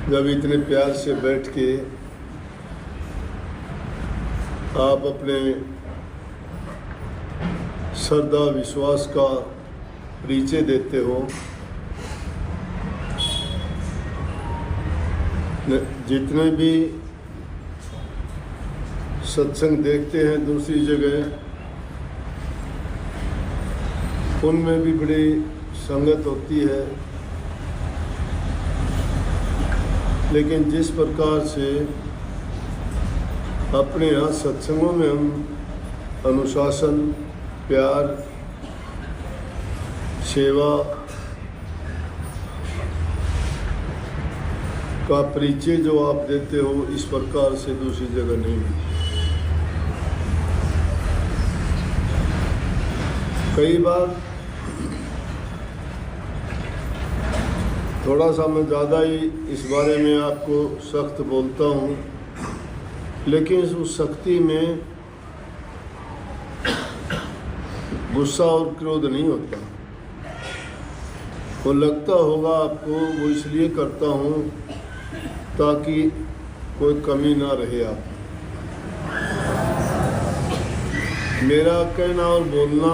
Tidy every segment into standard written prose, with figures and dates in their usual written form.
जब इतने प्यार से बैठ के आप अपने श्रद्धा विश्वास का परिचय देते हो, जितने भी सत्संग देखते हैं दूसरी जगह, उनमें भी बड़ी संगत होती है, लेकिन जिस प्रकार से अपने यहाँ सत्संगों में हम अनुशासन, प्यार, सेवा का परिचय जो आप देते हो, इस प्रकार से दूसरी जगह नहीं मिलती। कई बार थोड़ा सा मैं ज़्यादा ही इस बारे में आपको सख्त बोलता हूँ, लेकिन उस सख्ती में गुस्सा और क्रोध नहीं होता। वो लगता होगा आपको वो इसलिए करता हूँ ताकि कोई कमी ना रहे आप। मेरा कहना और बोलना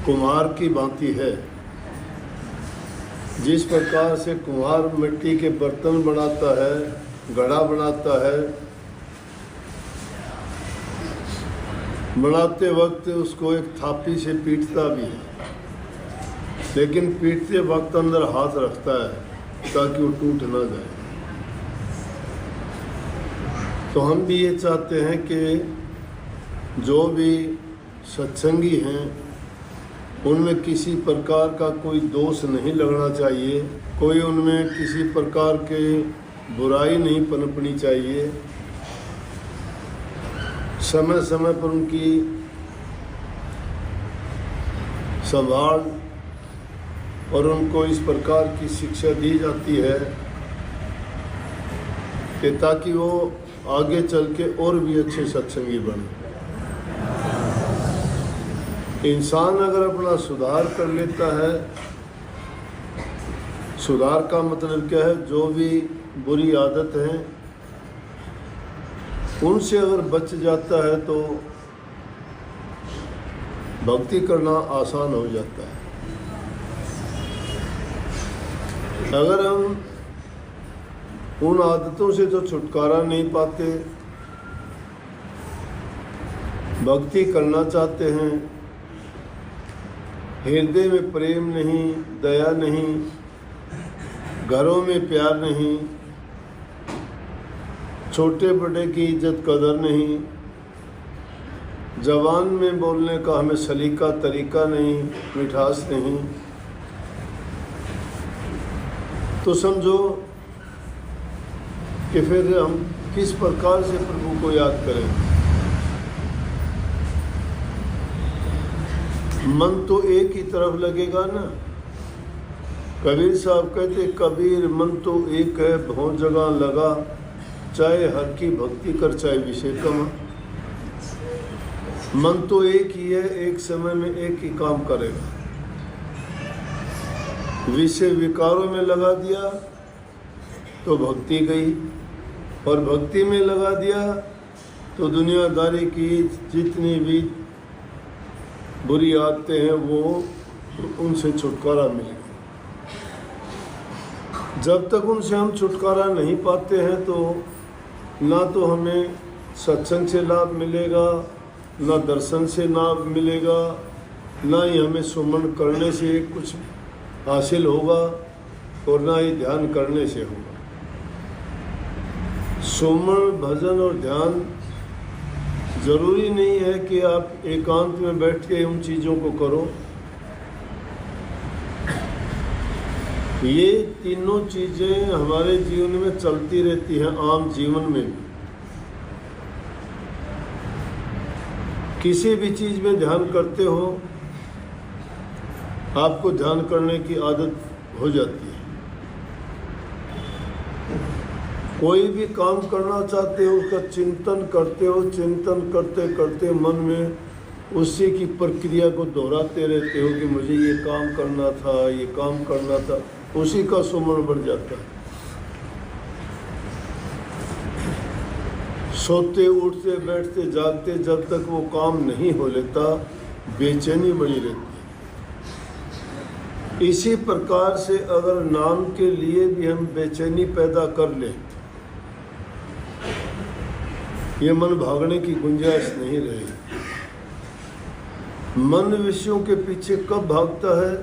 कुम्हार की भांति है। जिस प्रकार से कुम्हार मिट्टी के बर्तन बनाता है, घड़ा बनाता है, बनाते वक्त उसको एक थापी से पीटता भी है, लेकिन पीटते वक्त अंदर हाथ रखता है ताकि वो टूट ना जाए। तो हम भी ये चाहते हैं कि जो भी सत्संगी हैं उनमें किसी प्रकार का कोई दोष नहीं लगना चाहिए, कोई उनमें किसी प्रकार के बुराई नहीं पनपनी चाहिए। समय समय पर उनकी संभाल और उनको इस प्रकार की शिक्षा दी जाती है कि ताकि वो आगे चल के और भी अच्छे सत्संगी बने। इंसान अगर अपना सुधार कर लेता है, सुधार का मतलब क्या है, जो भी बुरी आदत है उनसे अगर बच जाता है तो भक्ति करना आसान हो जाता है। अगर हम उन आदतों से तो छुटकारा नहीं पाते, भक्ति करना चाहते हैं, हृदय में प्रेम नहीं, दया नहीं, घरों में प्यार नहीं, छोटे बड़े की इज्जत कदर नहीं, जबान में बोलने का हमें सलीका तरीका नहीं, मिठास नहीं, तो समझो कि फिर हम किस प्रकार से प्रभु को याद करें। मन तो एक ही तरफ लगेगा ना। कबीर साहब कहते, कबीर मन तो एक है, बहुत जगह लगा, चाहे हर की भक्ति कर चाहे विषय कमा। मन तो एक ही है, एक समय में एक ही काम करेगा। विषय विकारों में लगा दिया तो भक्ति गई, और भक्ति में लगा दिया तो दुनियादारी की जितनी भी बुरी आदतें हैं वो उनसे छुटकारा मिलेगा। जब तक उनसे हम छुटकारा नहीं पाते हैं तो ना तो हमें सत्संग से लाभ मिलेगा, ना दर्शन से लाभ मिलेगा, ना ही हमें सुमन करने से कुछ हासिल होगा, और ना ही ध्यान करने से होगा। सुमन, भजन और ध्यान जरूरी नहीं है कि आप एकांत में बैठ के उन चीज़ों को करो। ये तीनों चीज़ें हमारे जीवन में चलती रहती हैं, आम जीवन में भी। किसी भी चीज़ में ध्यान करते हो, आपको ध्यान करने की आदत हो जाती है। कोई भी काम करना चाहते हो, उसका चिंतन करते हो, चिंतन करते करते मन में उसी की प्रक्रिया को दोहराते रहते हो कि मुझे ये काम करना था, ये काम करना था। उसी का सुमन बढ़ जाता है। सोते उठते बैठते जागते जब तक वो काम नहीं हो लेता बेचैनी बनी रहती है। इसी प्रकार से अगर नाम के लिए भी हम बेचैनी पैदा कर लें, ये मन भागने की गुंजाइश नहीं रहेगी। मन विषयों के पीछे कब भागता है?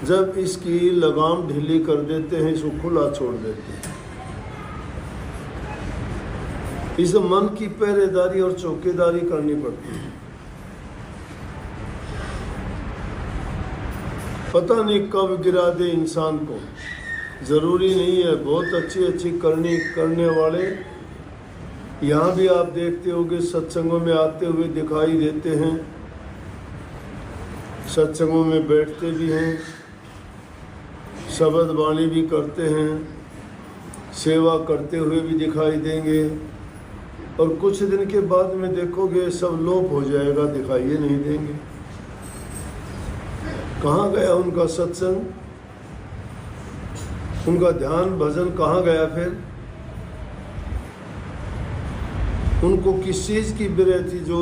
जब इसकी लगाम ढीली कर देते हैं, इसको खुला छोड़ देते हैं। इस मन की पहरेदारी और चौकीदारी करनी पड़ती है। पता नहीं कब गिरा दे इंसान को, जरूरी नहीं है। बहुत अच्छी अच्छी करने वाले यहाँ भी आप देखते होंगे सत्संगों में आते हुए दिखाई देते हैं, सत्संगों में बैठते भी हैं, शब्द वाणी भी करते हैं, सेवा करते हुए भी दिखाई देंगे, और कुछ दिन के बाद में देखोगे सब लोप हो जाएगा, दिखाई नहीं देंगे। कहाँ गया उनका सत्संग, उनका ध्यान भजन कहाँ गया? फिर उनको किस चीज़ की बिरह थी जो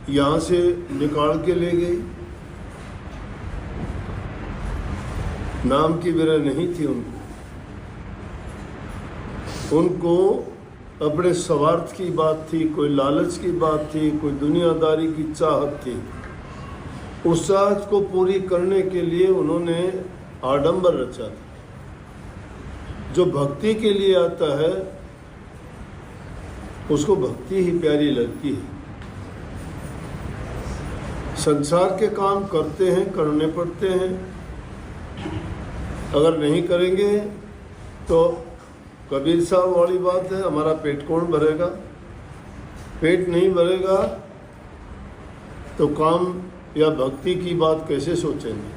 यहाँ से निकाल के ले गई? नाम की बिरह नहीं थी उनको अपने स्वार्थ की बात थी, कोई लालच की बात थी, कोई दुनियादारी की चाहत थी। उस चाहत को पूरी करने के लिए उन्होंने आडंबर रचा था। जो भक्ति के लिए आता है उसको भक्ति ही प्यारी लगती है। संसार के काम करते हैं, करने पड़ते हैं। अगर नहीं करेंगे तो कबीर साहब वाली बात है, हमारा पेट कौन भरेगा? पेट नहीं भरेगा तो काम या भक्ति की बात कैसे सोचेंगे?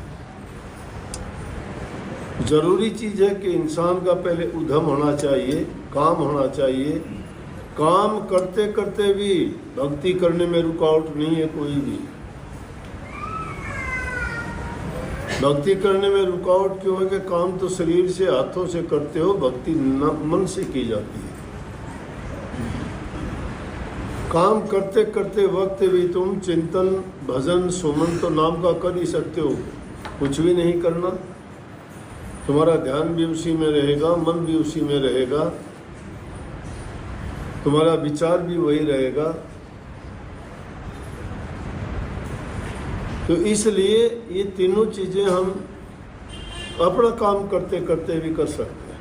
जरूरी चीज़ है कि इंसान का पहले उद्यम होना चाहिए, काम होना चाहिए। काम करते करते भी भक्ति करने में रुकावट नहीं है कोई भी। भक्ति करने में रुकावट क्यों है कि काम तो शरीर से हाथों से करते हो, भक्ति मन से की जाती है। काम करते करते वक्त भी तुम चिंतन भजन सुमन तो नाम का कर ही सकते हो, कुछ भी नहीं करना। तुम्हारा ध्यान भी उसी में रहेगा, मन भी उसी में रहेगा, तुम्हारा विचार भी वही रहेगा। तो इसलिए ये तीनों चीज़ें हम अपना काम करते करते भी कर सकते हैं।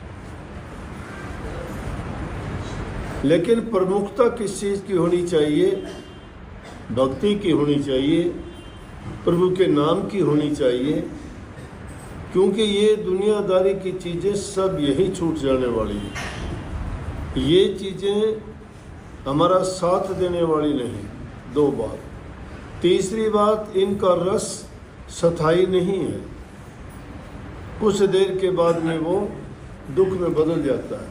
लेकिन प्रमुखता किस चीज़ की होनी चाहिए? भक्ति की होनी चाहिए, प्रभु के नाम की होनी चाहिए। क्योंकि ये दुनियादारी की चीज़ें सब यही छूट जाने वाली हैं। ये चीज़ें हमारा साथ देने वाली नहीं। दो बात। तीसरी बात, इनका रस स्थायी नहीं है, कुछ देर के बाद में वो दुख में बदल जाता है।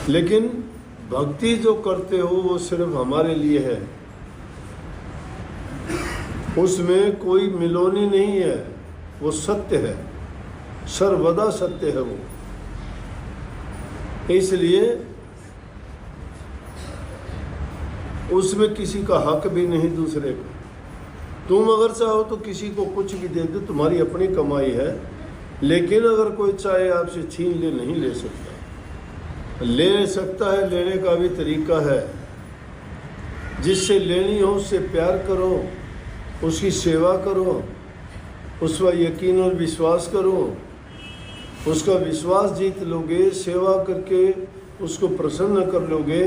लेकिन भक्ति जो करते हो वो सिर्फ हमारे लिए है, उसमें कोई मिलोनी नहीं है, वो सत्य है, सर्वदा सत्य है वो। इसलिए उसमें किसी का हक भी नहीं दूसरे को। तुम अगर चाहो तो किसी को कुछ भी दे दो, तुम्हारी अपनी कमाई है। लेकिन अगर कोई चाहे आपसे छीन ले, नहीं ले सकता। ले सकता है, लेने का भी तरीका है। जिससे लेनी हो उससे प्यार करो, उसकी सेवा करो, उस पर यकीन और विश्वास करो। उसका विश्वास जीत लोगे, सेवा करके उसको प्रसन्न कर लोगे,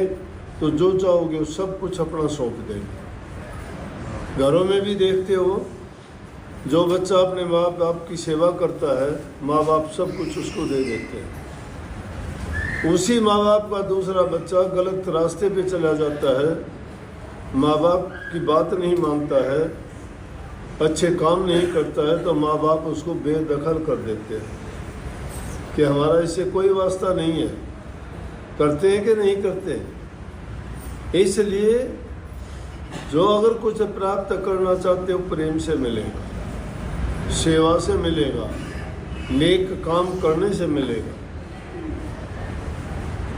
तो जो चाहोगे वो सब कुछ अपना सौंप देंगे। घरों में भी देखते हो, जो बच्चा अपने माँ बाप की सेवा करता है, माँ बाप सब कुछ उसको दे देते हैं। उसी माँ बाप का दूसरा बच्चा गलत रास्ते पे चला जाता है, माँ बाप की बात नहीं मानता है, अच्छे काम नहीं करता है, तो माँ बाप उसको बेदखल कर देते हैं कि हमारा इससे कोई वास्ता नहीं है। करते हैं कि नहीं करते? इसलिए जो अगर कुछ प्राप्त करना चाहते हो प्रेम से मिलेगा। सेवा से मिलेगा, नेक काम करने से मिलेगा।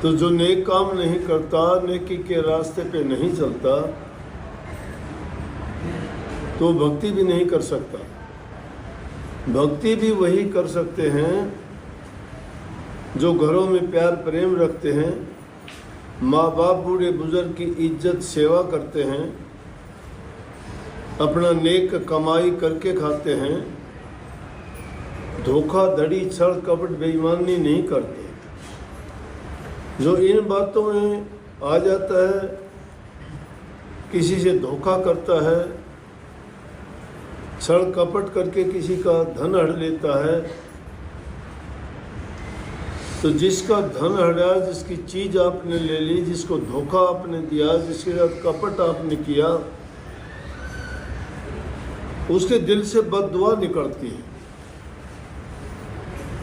तो जो नेक काम नहीं करता, नेकी के रास्ते पे नहीं चलता, तो भक्ति भी नहीं कर सकता। भक्ति भी वही कर सकते हैं जो घरों में प्यार प्रेम रखते हैं, माँ बाप बूढ़े बुजुर्ग की इज्जत सेवा करते हैं, अपना नेक कमाई करके खाते हैं, धोखाधड़ी छल कपट बेईमानी नहीं करते। जो इन बातों में आ जाता है, किसी से धोखा करता है, छल कपट करके किसी का धन हड़ लेता है, तो जिसका धन हड़ा, जिसकी चीज आपने ले ली, जिसको धोखा आपने दिया, जिसके साथ कपट आपने किया, उसके दिल से बद्दुआ निकलती है।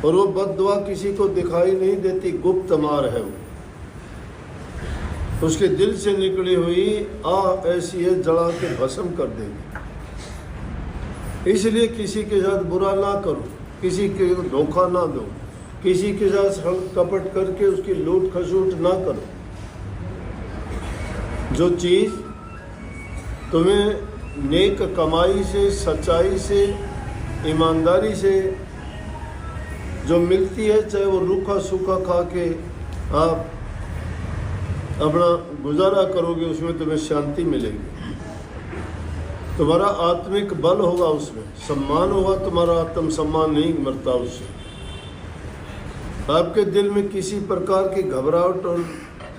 और वो बद्दुआ किसी को दिखाई नहीं देती, गुप्त मार है वो। उसके दिल से निकली हुई ऐसी है, जला के भस्म कर देगी। इसलिए किसी के साथ बुरा ना करो, किसी के धोखा ना दो, किसी के साथ कपट करके उसकी लूट खसूट ना करो। जो चीज़ तुम्हें नेक कमाई से, सच्चाई से, ईमानदारी से जो मिलती है, चाहे वो रूखा सूखा खा के आप अपना गुजारा करोगे, उसमें तुम्हें शांति मिलेगी। तुम्हारा आत्मिक बल होगा, उसमें सम्मान होगा, तुम्हारा आत्म सम्मान नहीं मरता उससे। आपके दिल में किसी प्रकार की घबराहट और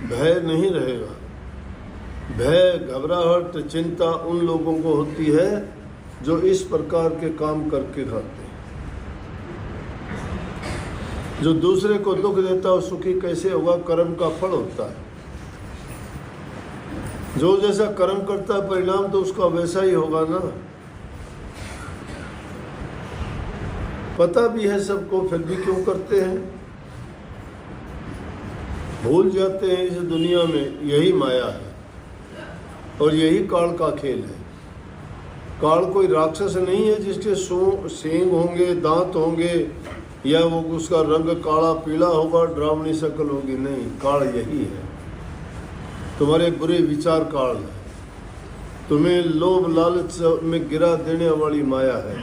भय नहीं रहेगा। भय, घबराहट, चिंता उन लोगों को होती है जो इस प्रकार के काम करके खाते हैं। जो दूसरे को दुख देता है सुखी कैसे होगा? कर्म का फल होता है। जो जैसा कर्म करता है परिणाम तो उसका वैसा ही होगा ना। पता भी है सबको, फिर भी क्यों करते हैं? भूल जाते हैं इस दुनिया में यही माया है और यही काल का खेल है। काल कोई राक्षस नहीं है जिसके सींग होंगे, दांत होंगे, या वो उसका रंग काला पीला होगा, डरावनी शक्ल होगी। नहीं, काल यही है। तुम्हारे बुरे विचार काल है, तुम्हें लोभ लालच में गिरा देने वाली माया है।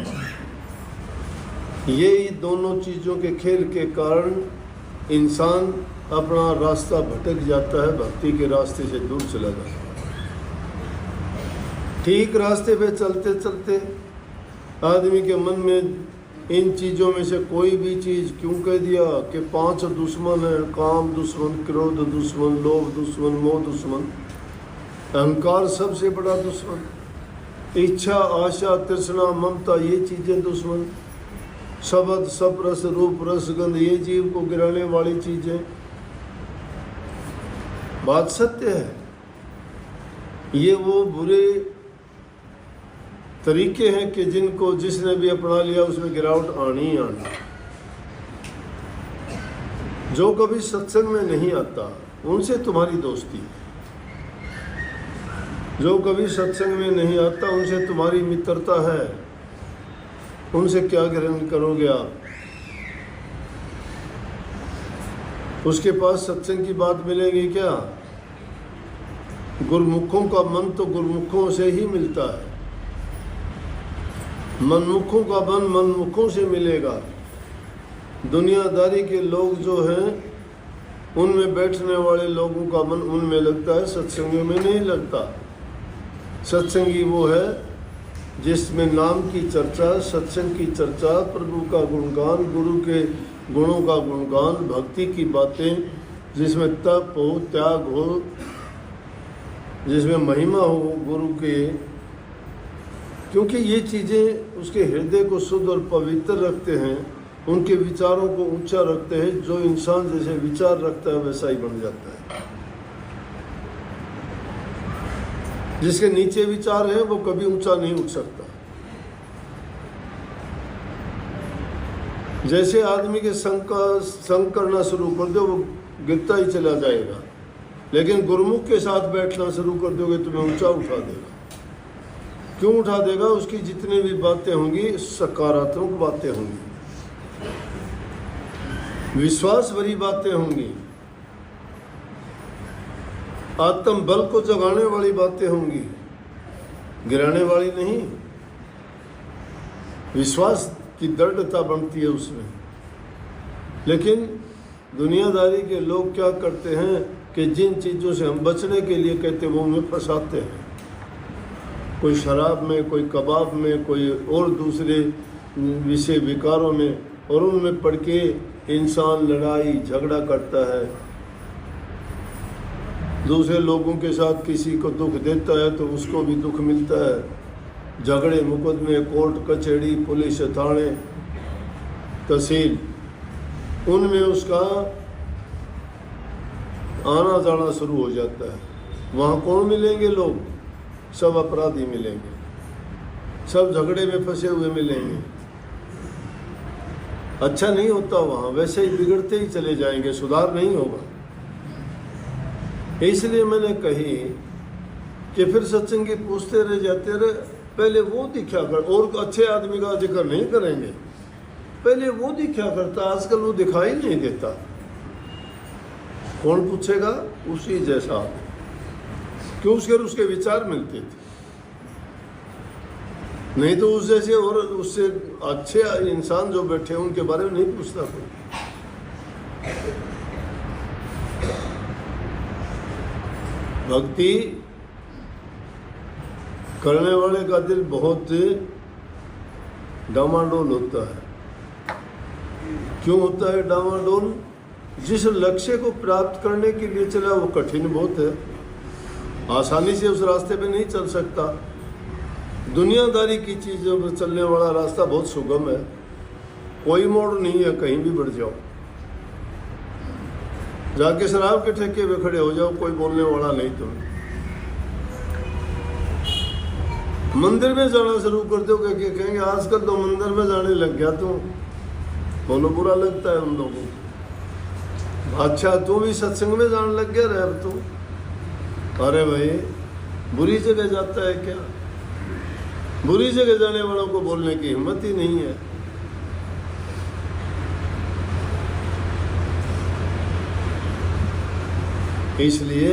ये दोनों चीज़ों के खेल के कारण इंसान अपना रास्ता भटक जाता है, भक्ति के रास्ते से दूर चला जाता है। ठीक रास्ते पे चलते चलते आदमी के मन में इन चीज़ों में से कोई भी चीज़ क्यों कह दिया कि 5 दुश्मन है, काम दुश्मन, क्रोध दुश्मन, लोभ दुश्मन, मोह दुश्मन, अहंकार सबसे बड़ा दुश्मन, इच्छा, आशा, तृष्णा, ममता, ये चीज़ें दुश्मन, शब्द, सब रस, रूप, रस, गंध, ये जीव को गिराने वाली चीज़ें। बात सत्य है। ये वो बुरे तरीके हैं कि जिनको जिसने भी अपना लिया उसमें गिरावट आनी ही आनी। जो कभी सत्संग में नहीं आता उनसे तुम्हारी दोस्ती, जो कभी सत्संग में नहीं आता उनसे तुम्हारी मित्रता है। उनसे क्या ग्रहण करोगे आप? उसके पास सत्संग की बात मिलेगी क्या? गुरमुखों का मन तो गुरमुखों से ही मिलता है। मनमुखों का मन मनमुखों से मिलेगा। दुनियादारी के लोग जो हैं उनमें बैठने वाले लोगों का मन उनमें लगता है, सत्संगी में नहीं लगता। सत्संगी वो है जिसमें नाम की चर्चा, सत्संग की चर्चा, प्रभु का गुणगान, गुरु के गुणों का गुणगान, भक्ति की बातें, जिसमें तप हो, त्याग हो, जिसमें महिमा हो गुरु के, क्योंकि ये चीज़ें उसके हृदय को शुद्ध और पवित्र रखते हैं, उनके विचारों को ऊंचा रखते हैं। जो इंसान जैसे विचार रखता है वैसा ही बन जाता है। जिसके नीचे विचार है वो कभी ऊंचा नहीं उठ सकता। जैसे आदमी के संग करना शुरू कर दो वो गिरता ही चला जाएगा, लेकिन गुरुमुख के साथ बैठना शुरू कर दोगे तुम्हें ऊंचा उठा देगा। क्यों उठा देगा? उसकी जितनी भी बातें होंगी सकारात्मक बातें होंगी, विश्वास भरी बातें होंगी, आत्म बल को जगाने वाली बातें होंगी, गिराने वाली नहीं। विश्वास की दृढ़ता बनती है उसमें। लेकिन दुनियादारी के लोग क्या करते हैं कि जिन चीज़ों से हम बचने के लिए कहते हैं वो हमें फंसाते हैं। कोई शराब में, कोई कबाब में, कोई और दूसरे विषय विकारों में, और उनमें पड़ के इंसान लड़ाई झगड़ा करता है। दूसरे लोगों के साथ किसी को दुख देता है तो उसको भी दुख मिलता है। झगड़े मुकदमे, कोर्ट कचहरी, पुलिस थाने, तहसील, उनमें उसका आना जाना शुरू हो जाता है। वहाँ कौन मिलेंगे लोग? सब अपराधी मिलेंगे, सब झगड़े में फंसे हुए मिलेंगे। अच्छा नहीं होता वहाँ, वैसे ही बिगड़ते ही चले जाएंगे, सुधार नहीं होगा। इसलिए मैंने कही कि फिर सत्संगी पूछते रह जाते रहे, पहले वो दिखा कर, और अच्छे आदमी का जिक्र नहीं करेंगे, पहले वो दिखा करता, आजकल वो दिखाई नहीं देता। कौन पूछेगा? उसी जैसा, क्यों? उसके विचार मिलते थे, नहीं तो उस जैसे और उससे अच्छे इंसान जो बैठे हैं उनके बारे में नहीं पूछता कोई। भक्ति करने वाले का दिल बहुत डामाडोल होता है। क्यों होता है डामाडोल? जिस लक्ष्य को प्राप्त करने के लिए चला वो कठिन बहुत है, आसानी से उस रास्ते पे नहीं चल सकता। दुनियादारी की चीज़ों पर चलने वाला रास्ता बहुत सुगम है, कोई मोड़ नहीं है, कहीं भी बढ़ जाओ। जाके शराब के ठेके पे खड़े हो जाओ, कोई बोलने वाला नहीं तुम्हें। मंदिर में जाना शुरू कर दो, कहेंगे आजकल तो मंदिर में जाने लग गया तू, बोलो बुरा लगता है उन लोगों को। अच्छा तू भी सत्संग में जाने लग गया रह तू? अरे भाई बुरी जगह जाता है क्या? बुरी जगह जाने वालों को बोलने की हिम्मत ही नहीं है। इसलिए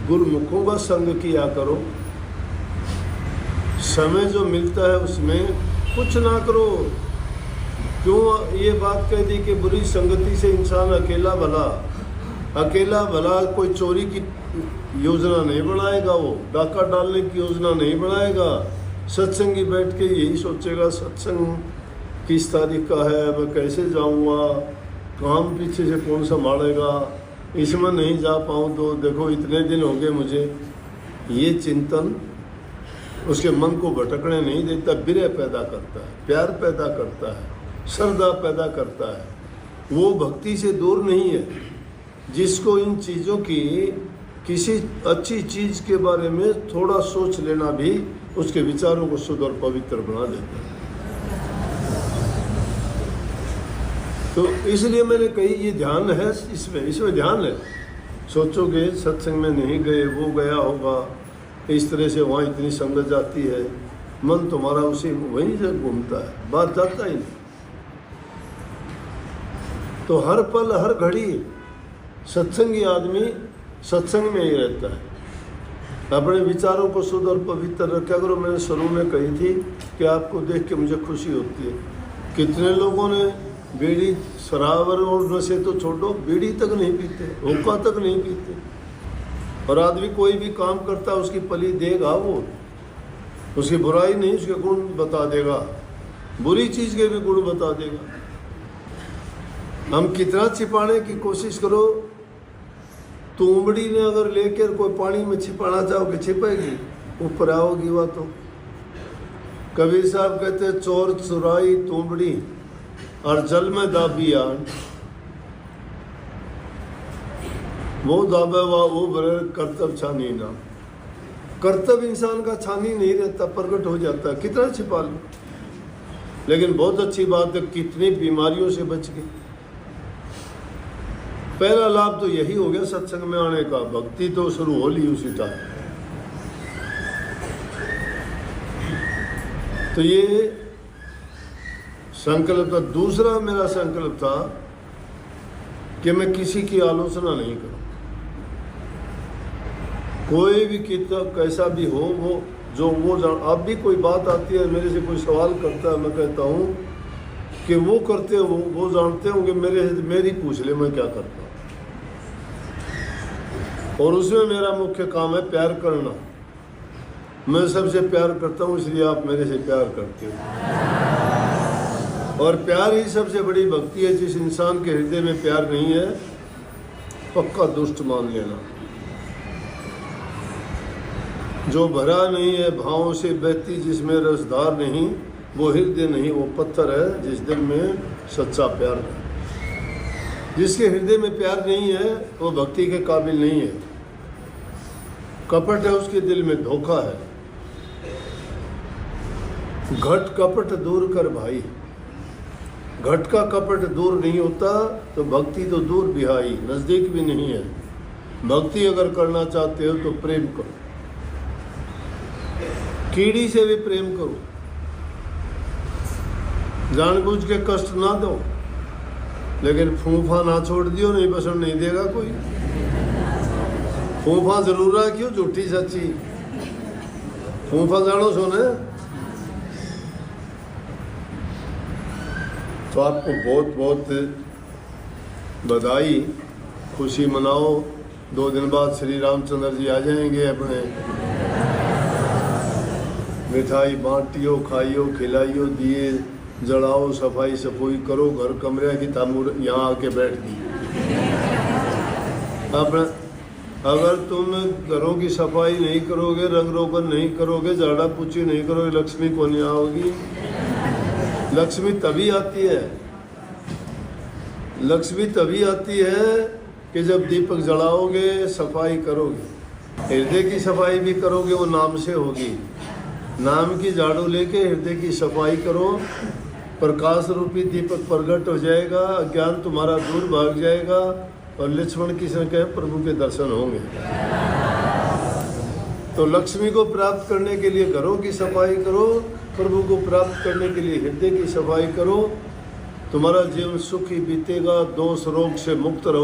गुरुमुखों का संग किया करो। समय जो मिलता है उसमें कुछ ना करो। क्यों ये बात कह दी कि बुरी संगति से इंसान अकेला भला? अकेला भला कोई चोरी की योजना नहीं बनाएगा, वो डाका डालने की योजना नहीं बनाएगा। सत्संगी बैठ के यही सोचेगा सत्संग किस तारीख का है, मैं कैसे जाऊंगा, काम पीछे से कौन संभालेगा, इसमें नहीं जा पाऊँ तो देखो इतने दिन हो गए मुझे। ये चिंतन उसके मन को भटकने नहीं देता, विरह पैदा करता है, प्यार पैदा करता है, श्रद्धा पैदा करता है। वो भक्ति से दूर नहीं है। जिसको इन चीज़ों की किसी अच्छी चीज़ के बारे में थोड़ा सोच लेना भी उसके विचारों को शुद्ध और पवित्र बना देता है। तो इसलिए मैंने कही ये ध्यान है, इसमें ध्यान है। सोचोगे सत्संग में नहीं गए, वो गया होगा, इस तरह से वहाँ इतनी संगत जाती है, मन तुम्हारा उसी वहीं से घूमता है, बात जाता ही नहीं। तो हर पल हर घड़ी सत्संगी आदमी सत्संग में ही रहता है। अपने विचारों को शुद्ध और पवित्र रखा करो। मैंने शुरू में कही थी कि आपको देख के मुझे खुशी होती है। कितने लोगों ने बीड़ी, शराब और नशे तो छोड़ो, बीड़ी तक नहीं पीते, हुक्का तक नहीं पीते। और आदमी कोई भी काम करता है उसकी पली देगा, वो उसकी बुराई नहीं उसके गुण बता देगा, बुरी चीज़ के भी गुण बता देगा। हम कितना छिपाने की कोशिश करो, तुमड़ी ने अगर लेकर कोई पानी में छिपाना चाहोगे छिपाएगी, ऊपर आओगी वह तो। कबीर साहब कहते चोर चुराई तुमड़ी और जल में दाबी आन, वो दाबे वो बरे कर्तव्य छानी ना। कर्तव्य इंसान का छानी नहीं रहता, प्रकट हो जाता है, कितना छिपा लो। लेकिन बहुत अच्छी बात है, कितनी बीमारियों से बच गई। पहला लाभ तो यही हो गया सत्संग में आने का, भक्ति तो शुरू हो ली उसी टाइम। तो ये संकल्प था। दूसरा मेरा संकल्प था कि मैं किसी की आलोचना नहीं करूं। कोई भी किताब कैसा भी हो, वो जो वो अब भी कोई बात आती है, मेरे से कोई सवाल करता है, मैं कहता हूँ कि वो करते हो, वो जानते होंगे, मेरी पूछ ले मैं क्या करता हूँ। और उसमें मेरा मुख्य काम है प्यार करना। मैं सबसे प्यार करता हूँ, इसलिए आप मेरे से प्यार करते हो। और प्यार ही सबसे बड़ी भक्ति है। जिस इंसान के हृदय में प्यार नहीं है, पक्का दुष्ट मान लेना। जो भरा नहीं है भावों से बहती, जिसमें रसधार नहीं, वो हृदय नहीं, वो पत्थर है जिस दिल में सच्चा प्यार है। जिसके हृदय में प्यार नहीं है, वो भक्ति के काबिल नहीं है। कपट है उसके दिल में, धोखा है। घट कपट दूर कर भाई। घट का कपट दूर नहीं होता तो भक्ति तो दूर बिहाई, नजदीक भी नहीं है। भक्ति अगर करना चाहते हो तो प्रेम करो, कीड़ी से भी प्रेम करो, जानबूझ के कष्ट ना दो, लेकिन फूफा ना छोड़ दियो, नहीं पसंद नहीं देगा कोई। फूफा जरूर है, क्यों झूठी सच्ची फूफा जानो सोने। तो आपको बहुत बहुत बधाई, खुशी मनाओ। 2 दिन बाद श्री रामचंद्र जी आ जाएंगे अपने। मिठाई बांटियो, खाइयो, खिलाइयो, दिए जलाओ, सफाई सफाई करो, घर कमरे की तामुर यहाँ आके बैठ गई। अपना अगर तुम घरों की सफाई नहीं करोगे, रंग रोगन नहीं करोगे, झाड़ा पूछी नहीं करोगे, लक्ष्मी को नहीं आओगी। लक्ष्मी तभी आती है, लक्ष्मी तभी आती है कि जब दीपक जलाओगे, सफाई करोगे। हृदय की सफाई भी करोगे, वो नाम से होगी। नाम की झाड़ू लेके हृदय की सफाई करो, प्रकाश रूपी दीपक प्रकट हो जाएगा, अज्ञान तुम्हारा दूर भाग जाएगा और लक्ष्मण की संख्या प्रभु के दर्शन होंगे। तो लक्ष्मी को प्राप्त करने के लिए घरों की सफाई करो, प्रभु को प्राप्त करने के लिए हृदय की सफाई करो। तुम्हारा जीवन सुखी बीतेगा, दोष रोग से मुक्त रहो।